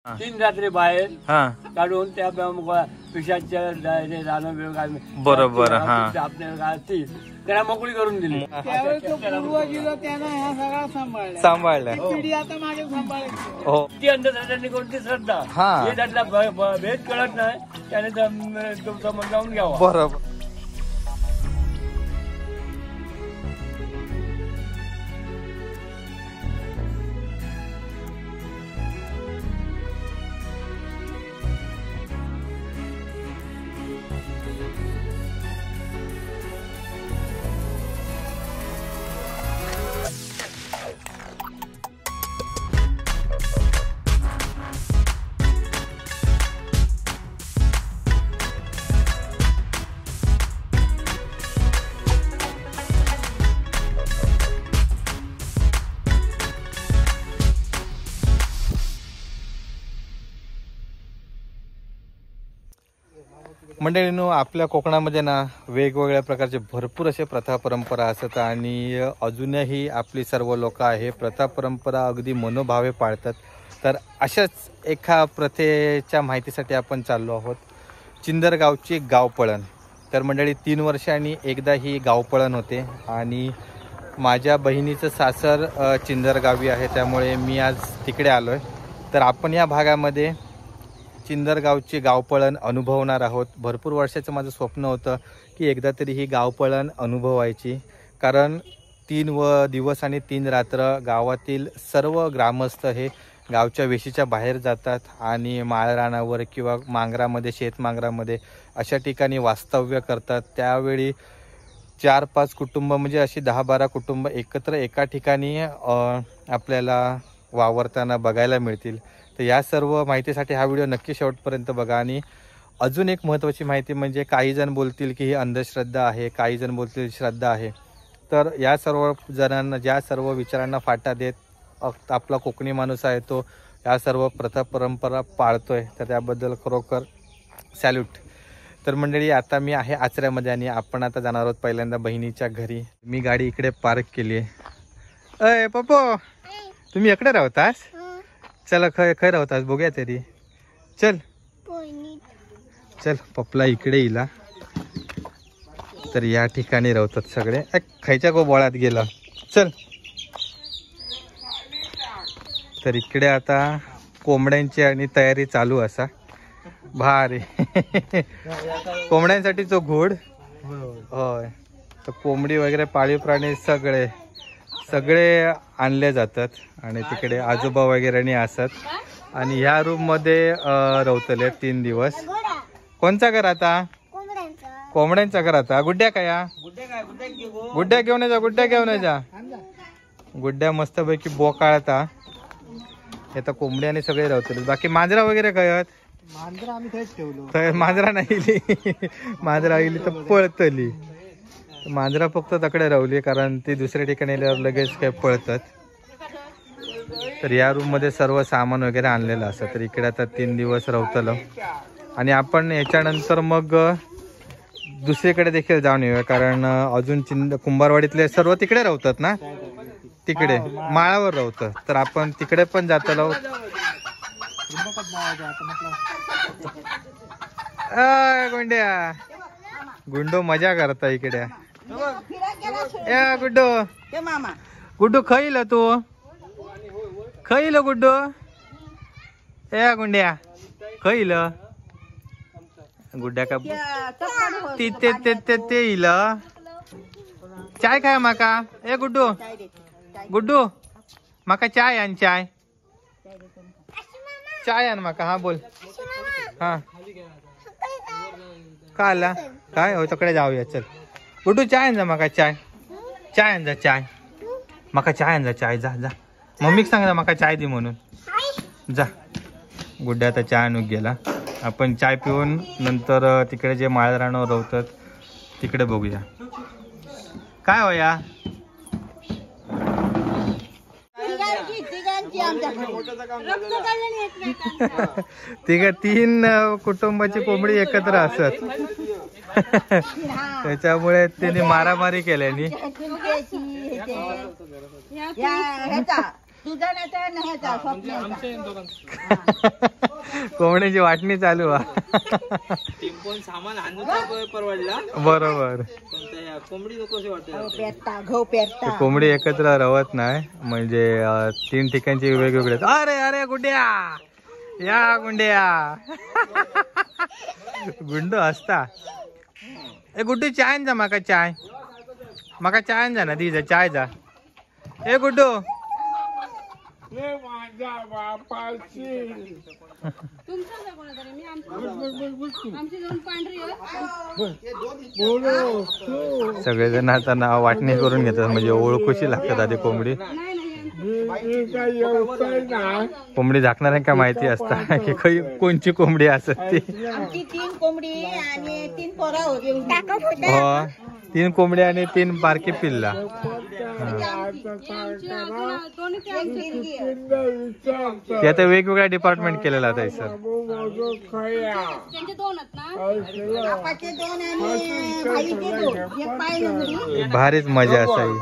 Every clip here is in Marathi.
3 रात्री बाहेर हा काढून त्या पिशाच्या रानं बिळं बरोबर हा त्याला मोकळी करून दिली. सांभाळलं हो ती अंधश्रद्धांनी कोणती श्रद्धा हे त्यातला भेद कळत नाही त्याने समजावून घ्यावा. बरोबर. मंडळींनो, आपल्या कोकणामध्ये ना वेगवेगळ्या प्रकारचे भरपूर असे प्रथा परंपरा असतात आणि अजूनही आपली सर्व लोक आहे प्रथा परंपरा अगदी मनोभावे पाळतात. तर अशाच एका प्रथेच्या माहितीसाठी आपण चाललो आहोत चिंदरगावची गावपळण. तर मंडळी 3 वर्षांनी एकदा ही गावपळण होते आणि माझ्या बहिणीचं सासर चिंदरगावी आहे त्यामुळे मी आज तिकडे आलो आहे. तर आपण या भागामध्ये चिंदरगावची गावपळण अनुभवणार आहोत. भरपूर वर्षाचं माझं स्वप्न होतं की एकदा तरी ही गावपळण अनुभवायची, कारण 3 दिवस आणि 3 रात्र गावातील सर्व ग्रामस्थ हे गावच्या वेशीच्या बाहेर जातात आणि माळरानावर किंवा मांगरामध्ये शेतमांगरामध्ये अशा ठिकाणी वास्तव्य करतात. त्यावेळी 4-5 कुटुंब म्हणजे अशी 10-12 कुटुंब एकत्र एका ठिकाणी आपल्याला वावरताना बघायला मिळतील. तर या सर्व माहितीसाठी हा व्हिडिओ नक्की शेवटपर्यंत बघा. आणि अजून एक महत्त्वाची माहिती म्हणजे काही जण बोलतील की ही अंधश्रद्धा आहे, काही जण बोलतील श्रद्धा आहे. तर या सर्व जणांना ज्या सर्व विचारांना फाटा देत आपला कोकणी माणूस आहे तो या सर्व प्रथा परंपरा पाळतोय, तर त्याबद्दल खरोखर सॅल्यूट. तर मंडळी, आता मी आहे आचऱ्यामध्ये आणि आपण आता जाणार आहोत पहिल्यांदा बहिणीच्या घरी. मी गाडी इकडे पार्क केली आहे. अय पप्पो, तुम्ही इकडे राहतास? चला खय राहतास बघूया तरी. चल चल पप्पला इकडे इला. तर या ठिकाणी राहतात सगळे. खायच्या गोबोळात गेला. चल. तर इकडे आता कोंबड्यांची आणि तयारी चालू असा. भारी कोंबड्यांसाठी तो घोड होय. तर कोंबडी वगैरे पाळीव प्राणी सगळे आणले जातात आणि तिकडे आजोबा वगैरे असतात. आणि ह्या रूम मध्ये राहतले 3 दिवस. कोणचा घर आता? कोंबड्यांचा घर. आता गुड्ड्या काय? गुड्ड्या घेऊन जा, गुड्ड्या घेऊन जा. गुड्ड्या मस्तपैकी बोकाळता. हे तर कोंबड्याने सगळे राहतले. बाकी मांजरा वगैरे काय आहेत? मांजरा आम्ही थेच ठेवलो. मांजरा नाही मांजरा गेली तर पळतली. मांजरा फक्त तकडे राहली कारण ती दुसऱ्या ठिकाणी आल्यावर लगेच काय पळतात. तर या रूम मध्ये सर्व सामान वगैरे आणलेलं असतं. तर इकडे आता 3 दिवस राहतलं आणि आपण याच्यानंतर मग दुसरीकडे देखील जाऊन येऊया, कारण अजून कुंभारवाडीतले सर्व तिकडे राहतात ना, तिकडे माळावर राहतं. तर आपण तिकडे पण जातलो. गुंड्या गुंडो मजा करता इकडे. गुड्डो गुड्डू खैल तू खैल गुड्डो. ए गुंड्या खैल गुड्ड्या का ते इल चाय काय माका. ए गुड्डू गुड्डू माका चाय आण. चाय आण माका. हा बोल. हा का आला काय हो तकडे जाऊया. चल गुड्डू चाय आण जा माका. चाय आण जा. चाय माका चाय आण जा. चाय जा जा. मम्मीक सांग जा माका चाय दे म्हणून. जा. गुड्डा आता चाय आणून गेला. आपण चाय पिऊन नंतर तिकडे जे माळरानावर राहतात तिकडे बघूया काय होया. तीन कुटुंबाची कोंबडी एकत्र असत. त्याच्यामुळे त्यांनी मारामारी केल्यानी तुझा नाही तर नाही जा, कोंबड्याची वाटणी चालू सामान आणून परवडला बरोबर. कोंबडी नको वाटतं. पेरता घाऊ पेरता कोंबडी एकत्र रवत नाही म्हणजे 3 ठिकाणचे वेगवेगळे. अरे अरे गुंड्या या गुंड्या गुंड असता. ए गुड्डू चाय जा माका चाय जा ना दी जा चाय जा. ए गुड्डू सगळेजण आता नाव वाटणी करून घेतात म्हणजे ओळखूशी लागतात आधी कोंबडी. कोंबडी झाकणार का माहिती असता की कोणची कोंबडी असत ती. 3 कोंबडी आणि 3 पोरा होते. हो 3 कोंबडी आणि 3 बारकी पिल्ला. ते आता वेगवेगळ्या डिपार्टमेंट केलेला आता सर. भारीच मजा असाई.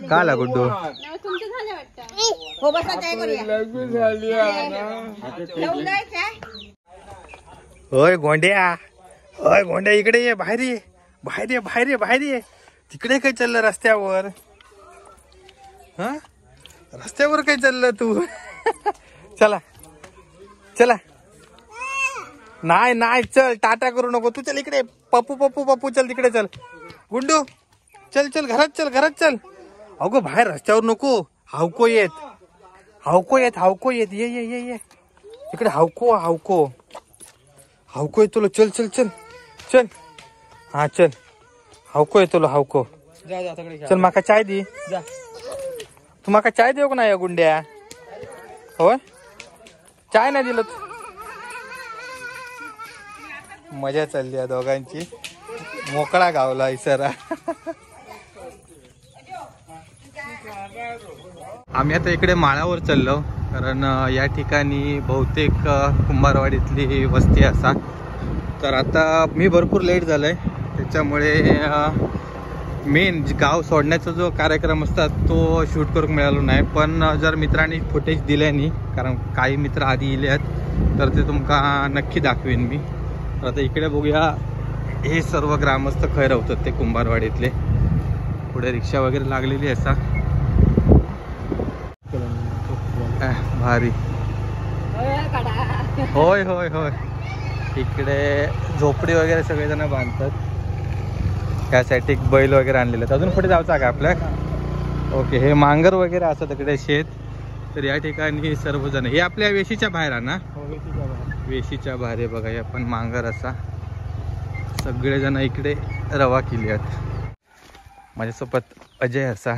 का ला गुड्डू हो बसा काय होय गोंड्या इकडे ये. बाहेर ये. तिकडे काय चाललं रस्त्यावर? हा रस्त्यावर काय चाललं तू? चला नाही चल टाटा करू नको तू. चल इकडे पप्पू चल तिकडे चल. गुंडू चल घरात चल. अगो बाहेर रस्त्यावर नको. हावको येत ये इकडे हावको येतो. चल हा चल हावको येतो. हावको चल माका चाय दी. तू माका चाय देऊ का नाही गुंड्या? होय चाय नाही दिलं. मजा चालली आहे दोघांची. मोकळा गावला इसरा. आम्ही आता इकडे माळावर चाललो कारण या ठिकाणी बहुतेक कुंभारवाडीतली वस्ती असा. तर आता मी भरपूर लेट झालंय त्याच्यामुळे मेन गाव सोडण्याचा जो कार्यक्रम असतात तो शूट करून मिळालो नाही. पण जर मित्रांनी फुटेज दिल्यानी कारण काही मित्र आधी इले आहेत तर ते तुमका नक्की दाखवेन मी. तर आता इकडे बघूया हे सर्व ग्रामस्थ खैर होतात ते कुंभारवाडीतले. पुढे रिक्षा वगैरे लागलेली असा. भारी होय इकडे झोपडी वगैरे सगळेजण बांधतात. त्यासाठी बैल वगैरे आणलेले आहेत. अजून पुढे जायचं का आपल्या? ओके हे मांगर वगैरे असं तिकडे शेत. तर या ठिकाणी सर्वजण हे आपल्या वेशीच्या बाहेर आहे ना? वेशीच्या बाहेर बघा हे पण मांगर असा सगळेजण इकडे रवा केली आहेत. माझ्यासोबत अजय असा.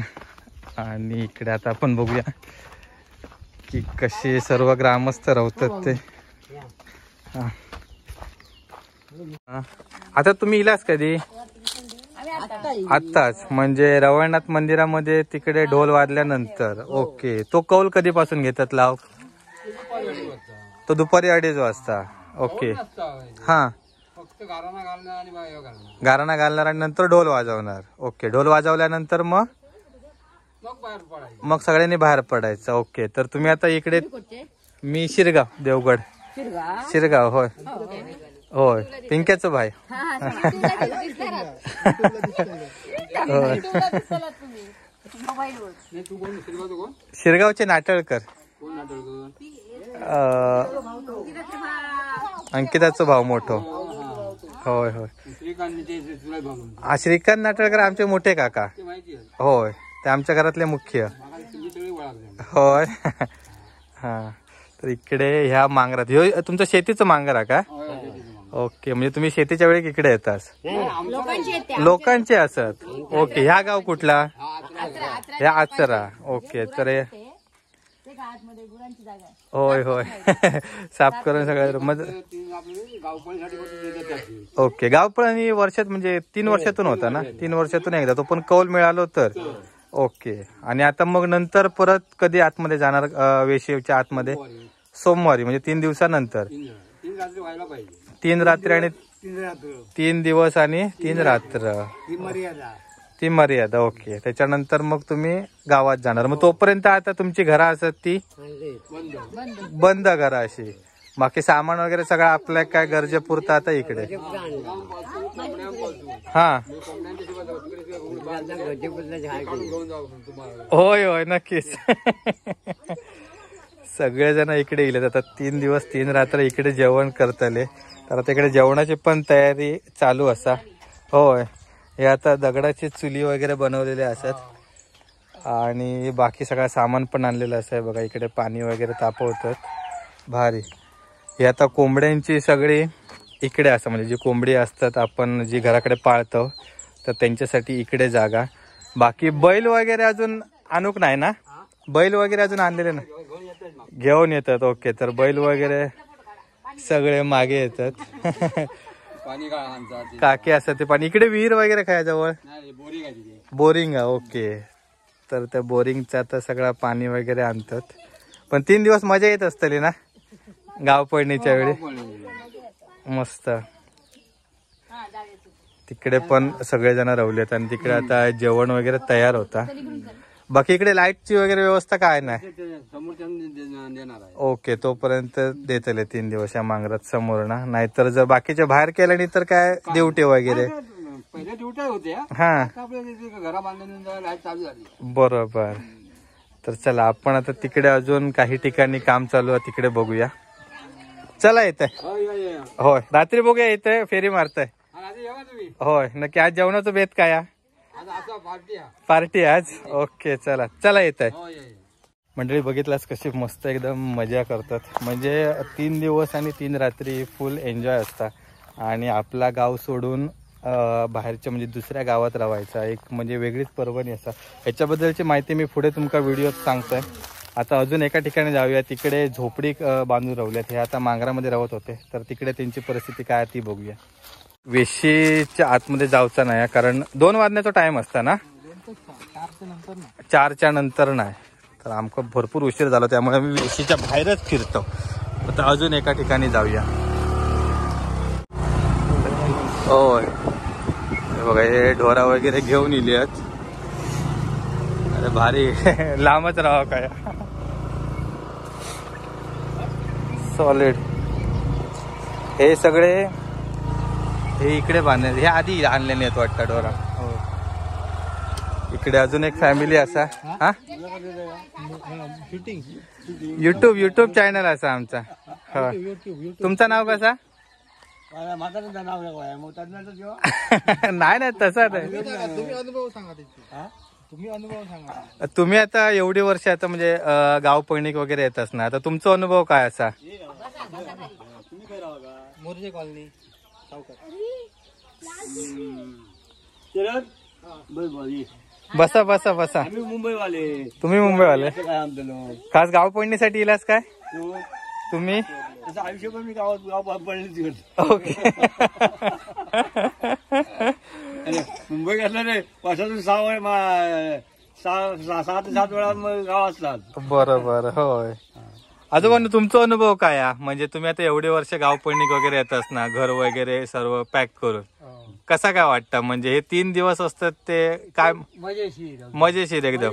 आणि इकडे आता आपण बघूया की कसे सर्व ग्रामस्थ राहतात ते. आता तुम्ही इलाच कधी? आत्ताच म्हणजे रवळनाथ मंदिरामध्ये तिकडे ढोल वाजल्यानंतर. ओके तो कौल कधीपासून घेतात लाव? तो दुपारी 2:30 वाजता. ओके हा गाराणा घालणार आणि नंतर ढोल वाजवणार. ओके ढोल वाजवल्यानंतर मग सगळ्यांनी बाहेर पडायचं. ओके तर तुम्ही आता इकडे. मी शिरगाव देवगड शिरगाव. होय पिंक्याचं भाई. शिरगावचे नाटळकर. अंकिताचं भाऊ मोठो. होय श्रीकांत नाटळकर आमचे मोठे काका. होय ते आमच्या घरातले मुख्य. होय हा तर इकडे ह्या मांगरात ह्यो तुमचं शेतीचं मांगर आहे का? ओके म्हणजे तुम्ही शेतीच्या वेळी इकडे येतात लोकांचे असत. ओके ह्या गाव कुठला? ह्या आचरा. ओके तर होय साफ करून सगळं मग. ओके गावपळणी वर्षात म्हणजे 3 वर्षातून होता ना? 3 वर्षातून एकदा तो पण कौल मिळालो तर. ओके आणि आता मग नंतर परत कधी आतमध्ये जाणार वेशीच्या आतमध्ये? सोमवारी म्हणजे 3 दिवसानंतर. 3 रात्री आणि 3 दिवस आणि 3 रात्र. ती मर्यादा. ओके. त्याच्यानंतर मग तुम्ही गावात जाणार. मग तोपर्यंत आता तुमची घरं असत ती बंद घरं अशी. बाकी सामान वगैरे सगळं आपल्या काय गरजेपुरतं आता इकडे. हा होय होय नक्कीच. सगळेजण इकडे येले आता 3 दिवस 3 रात्र इकडे जेवण करतले. तर आता इकडे जेवणाची पण तयारी चालू असा. होय हे आता दगडाची चुली वगैरे बनवलेले असतात आणि बाकी सगळं सामान पण आणलेलं असं आहे बघा. इकडे पाणी वगैरे तापवतात. भारी. हे आता कोंबड्यांची सगळी इकडे असं म्हणजे जी कोंबडी असतात आपण जी घराकडे पाळतो तर त्यांच्यासाठी इकडे जागा. बाकी बैल वगैरे अजून आणूक नाही ना. बैल वगैरे अजून आणलेले ना. घेऊन येतात. ओके. तर बैल वगैरे सगळे मागे येतात. काकी असतात ते पाणी. इकडे विहीर वगैरे काय जवळ बोरिंग आहे. ओके. तर त्या बोरिंगचा तर सगळं पाणी वगैरे आणतात. पण 3 दिवस मजा येत असतली ना गाव पडणीच्या वेळी. मस्त. तिकडे पण सगळेजण रवलेत आणि तिकडे आता जेवण वगैरे तयार होता. बाकी इकडे लाईटची वगैरे व्यवस्था काय नाही. ओके. तोपर्यंत देतले 3 दिवस या मांगरात समोर ना. नाहीतर जर बाकीच्या बाहेर केल्याने तर काय ड्युटी वगैरे. हा बरोबर. तर चला आपण आता तिकडे अजून काही ठिकाणी काम चालू आहे तिकडे बघूया. चला येत होय. रात्री बघूया येतंय फेरी मारताय. होय नक्की. आज जेवणाचं बेत काय पार्टी आज. ओके. चला चला येत आहे. मंडळी बघितलास कशी मस्त एकदम मजा करतात. म्हणजे 3 दिवस आणि 3 रात्री फुल एन्जॉय असतात आणि आपला गाव सोडून बाहेरच्या म्हणजे दुसऱ्या गावात राहायचा एक म्हणजे वेगळीच पर्वणी असा. ह्याच्याबद्दलची माहिती मी पुढे तुमका व्हिडिओत सांगतोय. आता अजून एका ठिकाणी जाऊया. तिकडे झोपडी बांधून राहल्यात. हे आता मांगरामध्ये राहत होते तर तिकडे त्यांची परिस्थिती काय ती बघूया. वेशीच्या आतमध्ये जाऊचा नाही कारण 2 वाजण्याचा टाइम असता ना. 4च्या नंतर नाही. तर आमका भरपूर उशीर झाला त्यामुळे मी वेशीच्या बाहेरच फिरतो. आता अजून एका ठिकाणी जाऊया. होय बघा हे ढोरा वगैरे घेऊन इली आहेत. अरे भारी. लांबच राहा काय. सॉलिड. हे सगळे हे इकडे बांधले. हे आधी आणले नाहीत वाटतं ढोरा. हो. इकडे अजून एक फॅमिली असा. हा युट्यूब चॅनल असा आमचा. हो. तुमचं नाव कसं. नाही नाही तसं नाही. तुम्ही आता एवढी वर्ष आता म्हणजे गाव पळणीक वगैरे येतच ना. आता तुमचा अनुभव काय असा. मोर्जे कॉलनी बसा बसा बसा. मुंबईवाले. तुम्ही मुंबईवाले खास गाव पडणीसाठी इलास काय तुम्ही. आयुष्य पण मी गाव पडली. ओके. मुंबई असलं रे वर्षातून 6 ते 7 वेळा गाव असतात. बरोबर. होय. आजोबा तुमचा अनुभव काय आहे म्हणजे तुम्ही आता एवढे वर्ष गाव पळणीक वगैरे येतच ना घर वगैरे सर्व पॅक करून कसा काय वाटतं म्हणजे हे 3 दिवस असतात ते काय मजेशीर एकदम.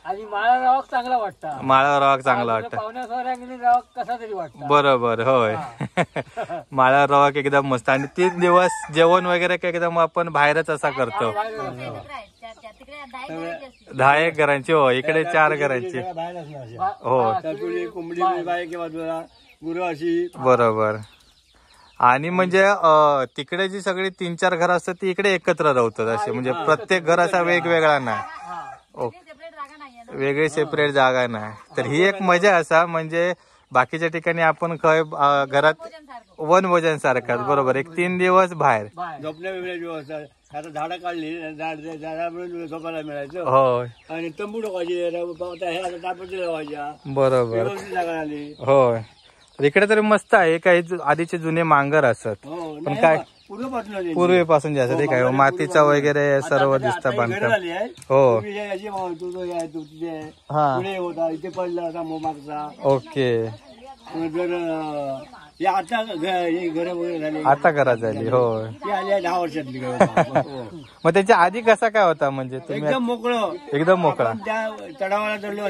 आणि माळा रावाक चांगला वाटतं. माळा रावाक चांगला वाटतं. कसा तरी वाटतं. बरोबर. होय. माळा रावाक एकदम मस्त. आणि 3 दिवस जेवण वगैरे एकदम आपण बाहेरच असा करतो. 10 घरांची. हो इकडे 4 घरांची. हो बरोबर. आणि म्हणजे तिकडे जी सगळी 3-4 घरं असतात ती इकडे एकत्र राहतात असे म्हणजे प्रत्येक घर असा वेगवेगळा नाही. वेगळी सेपरेट जागा नाही. तर ही एक मजा असा म्हणजे बाकीच्या ठिकाणी आपण खय घरात वनभोजन सारखाच. बरोबर. एक 3 दिवस बाहेर झोपण्या व्यवस्था. आता झाडं काढली झाडामुळे झोपायला मिळायचं. होय. आणि तंबू ठोकायचे. बरोबर. जागा आली. होय. इकडे तरी मस्त आहे. काही आधीचे जुने मांगर असत पण काय पूर्वीपासून जे असं ते काय मातीचा वगैरे सर्व दिसतं बांधकाम. हो होता इथे पडला होता मागचा. ओके. जर हे आता हे घरं वगैरे झाले. आता घरात झाली. होय. ती आली आहे 10 वर्षातली घरं. मग त्याच्या आधी कसा काय होता म्हणजे तुम्ही एकदम मोकळं. एकदम मोकळा. आपण त्या चढावाला चढलो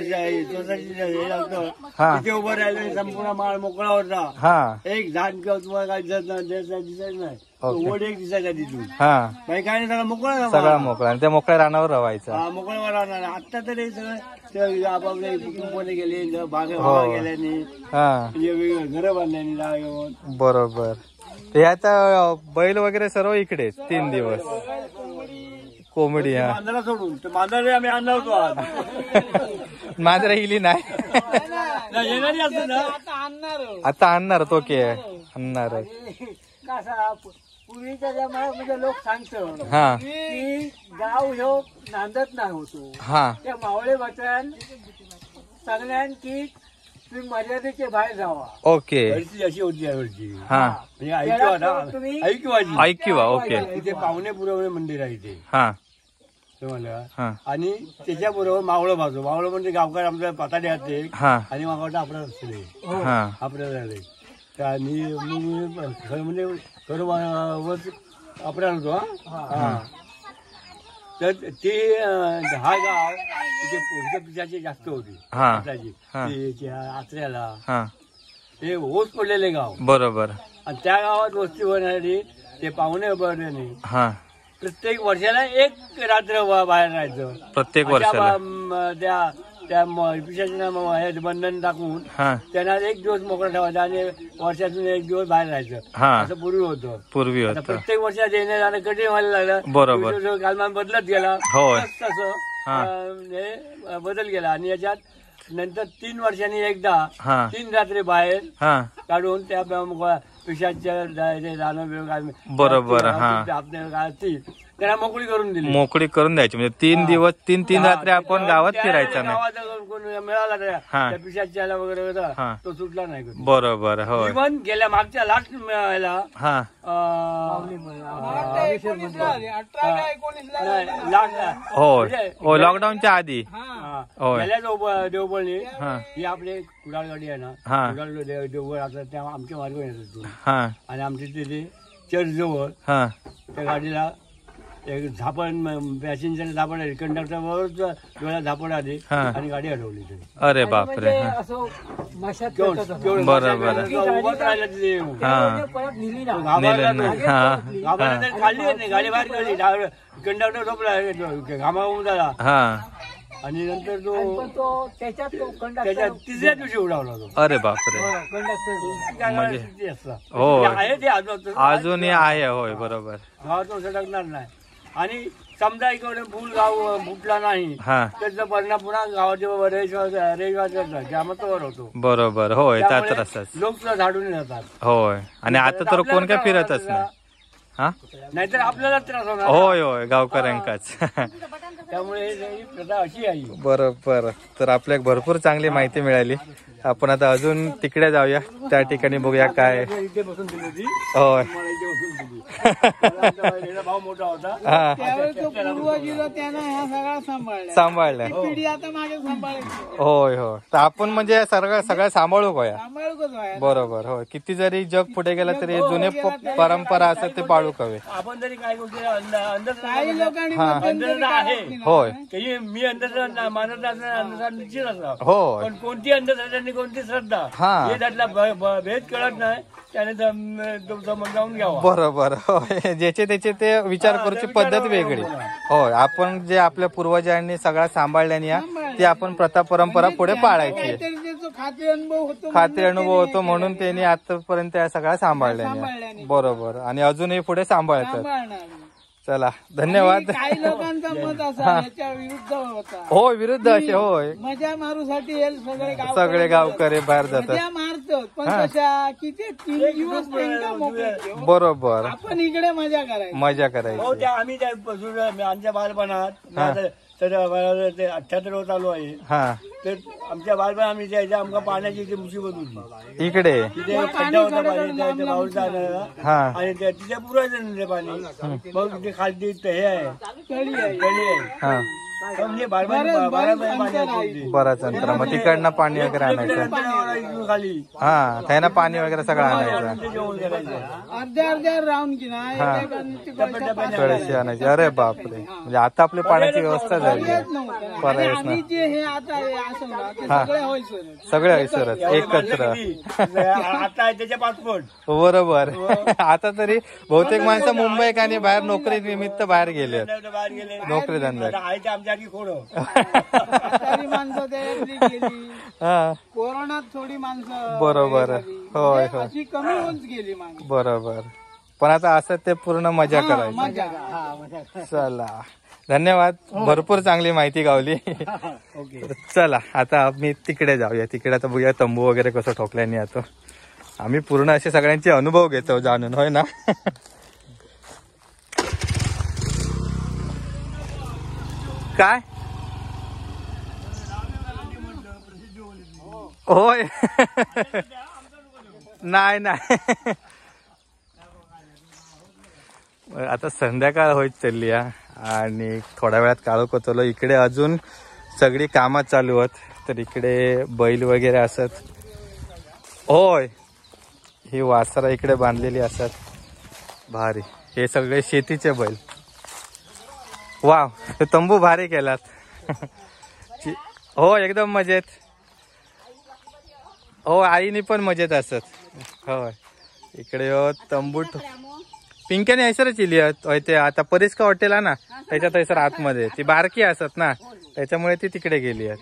सोसायटीचं हे लागतं हा. तिथे उभं राहिलं संपूर्ण माळ मोकळा होता. हा एक झाड किंवा तुम्हाला काय दिसायचं नाही. ओके. ओढ एक दिसायचा तिथून. हा काही काय नाही सगळं मोकळं ना सगळा माळ. मोकळा आणि त्या मोकळ्या रानावर रवायचा. हा, मोकळं राहणार. आता तर हे सगळं ते आपापले कुटुंबाने गेले बागा हो. गेल्याने हा घरं बांधल्याने जागा घेऊन. बरोबर. ते आता बैल वगैरे सर्व इकडेच 3 दिवस. कोंबडी. हा मांजरा सोडून ते मांजरा आम्ही आणला होतो आज. माझ्या हिली नाही. नाही, येणारी असते ना. आता आणणार तो के आणणार. कसा पूर्वीच्या जमान्यामध्ये लोक सांगतो हा की गाव ह्यो नांदत नाही होतो. हा त्या मावळे बटन सगळ्यां की तुम्ही मर्यादेच्या बाहेर जावा. ओके. अशी होती यावरची. हा म्हणजे ऐकवाजी ऐकिवा. ओके. इथे पाहुणे पुरवणे मंदिर आहे इथे हा तुम्हाला. हा आणि त्याच्याबरोबर मावळं बाजू. मावळं म्हणजे गावकार आमच्या पाताडे असते हा आणि मागवटा आपल्याला असले हा आपल्याला झाले. आणि खरं म्हणजे खरं आपल्याला होतो. हा तर ते हा गाव तिथे पिशाची जास्त होती. हा. पिशाची. हा. ते आचऱ्याला हा हे ओस पडलेले गाव. बरोबर. आणि त्या गावात वस्ती होणारी ते पाहुणे बरणे हा प्रत्येक वर्षाला एक रात्र बाहेर राहायचं. प्रत्येक अशा वर्षाला. त्या त्या पिशाच्या बंधन टाकून हा त्यांना एक दिवस मोकळा ठेवायचा आणि वर्षातून एक दिवस बाहेर राहायचं. हा असं पूर्वी होतं. पूर्वी आता होत. प्रत्येक वर्षात येणं जाणं कठीण व्हायला लागलं. बरोबर. कालमान बदलत गेला. होय. तसं हा. हे बदल गेला. आणि याच्यात नंतर 3 वर्षांनी एकदा हा 3 रात्री बाहेर हा काढून त्या पिशाच्या रानं बरोबर. हा आपल्या त्यांना मोकळी करून दिली. मोकळी करून द्यायची म्हणजे 3 दिवस 3 रात्री आपण गावात फिरायचा नाही. गावात कोण मिळाला हा. त्या पिशाच्याला वगैरे हा. होता तो सुटला नाही कधी. बरोबर. होय. इव्हन गेल्या मागच्या लास्ट मिळायला हा होय. हो लॉकडाऊनच्या आधी. होय. गेल्या देवबळणी हा ही आपली कुडाळ गाडी आहे ना. हा. कुडाळ देवबळ असं त्या आमच्या मार्ग येत होतो. हा आणि आमच्या तिथे चर्च जवळ हा त्या गाडीला एक झापड पॅसेंजर झापड आली. कंडक्टर बरोबर डोळ्यात झापड आली हा. आणि गाडी अडवली तरी. अरे बापरे. हा. बरोबर. उभंच राहिलं तिथे येऊन. हा घाबरला नेलं तो. नाही. हा घाबरला तरी काढली नाही. गाडी बाहेर काढली. कंडक्टर झोपला घामावून झाला. हा आणि नंतर तो त्याच्या तिसऱ्या दिवशी उडावला तो. अरे बापरे. म्हणजे- किती असतं. हो. ते आहे ते अजूनही आहे. होय बरोबर. गावात सडकणार नाही. आणि समजा इकडे पूल गाव फुटला नाही हा त्याचा परिणाम पुन्हा गावाच्या रेशवाचा जामतवर होतो. बरोबर. होय त्याच त्यामुळे रस्त्यात. लोक सुद्धा झाडून येतात. होय. आणि आता तर कोण काय फिरतच नाही. हा नाहीतर आपल्याला त्रास होणार. होय होय गावकऱ्यांकाच. त्यामुळे ही प्रथा अशी आहे. बरोबर. तर आपल्याला भरपूर चांगली माहिती मिळाली. आपण आता अजून तिकडे जाऊया. त्या ठिकाणी बघूया काय. इथे बसून दिली होती. होय. मला इथे बसून दिली. मला भाव मोठा होता. हा त्यावेळेस तो पूर्वजीला त्यानं ह्या सगळा सांभाळला. सांभाळलं. पिढी आता मागे सांभाळायची. होय होय. तर आपण म्हणजे सगळं सांभाळू गोया. सांभाळूकच व्हायला. बरोबर. होय. किती जरी जग पुढे गेलं तरी जुने परंपरा असतात ते पाळू हवे. आपण जरी काय गोष्टी काही लोकांनी हा. मध्यंतरी काय आहे. गोष्टी नाही. होय काही मी अंधश्रद्धा मानत अंधश्रद्धा निश्चित असा. होय. पण कोणती अंधश्रद्धा आणि कोणती श्रद्धा हा. हे त्यातला भेद कळत नाही. त्याने समजावून घ्यावा. बरोबर. होय. ज्याचे त्याचे ते विचार करूची पद्धत वेगळी. होय. आपण जे आपल्या पूर्वजांनी सगळा सांभाळल्याने ती आपण प्रथा परंपरा पुढे पाळायची. काहीतरी त्याचा खात्री अनुभव होतो. खात्री अनुभव होतो म्हणून त्यांनी आतापर्यंत या सगळ्या सांभाळल्याने. बरोबर. आणि अजूनही पुढे सांभाळतात. सांभाळणार. चला धन्यवाद. काही लोकांचा मत असा याच्या विरुद्ध होता. होय विरुद्ध असे. होय. मजा मारूसाठी हे सगळे गावकरी बाहेर जातात. मजा मारतात पण कशा की ते 3 दिवस त्यांना मोकळे ठेव. बरोबर. आपण इकडे मजा करायची. मजा हो करायची. त्या आम्ही त्यापासून आमच्या बालपणात ते 78 चालू आहे. हा तर आमच्या बालपणात आम्ही जायचं. आमका पाण्याची इथे मुसीबत होती. इकडे तिथे खड्डा होता पाणी त्या बाऊलचा आणायला. हा आणि तिथे पुरायचं नाही ते पाणी. मग तिथे खालती हे आहे कळी आहे. गळी आहे. हा म्हणजे बराच अंतर मग तिकडनं पाणी वगैरे आणायचं खाली हा त्यानं पाणी वगैरे सगळं आणायचं जेवण करायचं. अर्ध्या राऊंड की नाही हा. एकेकांची कळशी आणायची. अरे बापरे म्हणजे आता आपली पाण्याची व्यवस्था झाली आहे. पर्यायच आणि नाही. जे हे आता हे असं ना ते हा. सगळे होईल सगळे ऐसरच एकत्र आता आहे त्याच्या पासपोर्ट. बरोबर आता तरी बहुतेक माणसं मुंबईत आणि बाहेर नोकरी निमित्त बाहेर गेले बाहेर गेले नोकरी धंद्यात. आहे ते आमच्या आधी खोडं. म्हातारी माणसं त्यातली गेली हा कोरोनात थोडी माणसं बरोबर. हे झाली. होय, म्हणजे होय. अशी कमी होत गेली माणसं बरोबर पण आता असं ते पूर्ण मजा हा, करायची. मजा हा, मजा. चला धन्यवाद भरपूर चांगली माहिती गावली. तर चला आता आम्ही तिकडे जाऊया. तिकडे आता बघूया तंबू वगैरे कसं ठोकल्याने येतो. आम्ही पूर्ण असे सगळ्यांचे अनुभव घेतो जाणून होय ना. काय होय नाही नाही आता संध्याकाळ होत चालली आणि थोड्या वेळात काळो कोचलो. इकडे अजून सगळी कामं चालू आहेत. तर इकडे बैल वगैरे असत. होय ही वासरा इकडे बांधलेली असतात. भारी हे सगळे शेतीचे बैल. वाव हे तंबू भारी केलात. हो एकदम मजेत. हो आईनी पण मजेत असत. होय इकडे तंबू पिंक्याने ऐसरच इली ते आता परिस्का हॉटेल ना त्याच्यात ऐसर आतमध्ये ती बारकी असत ना त्याच्यामुळे ती तिकडे गेली आहेत.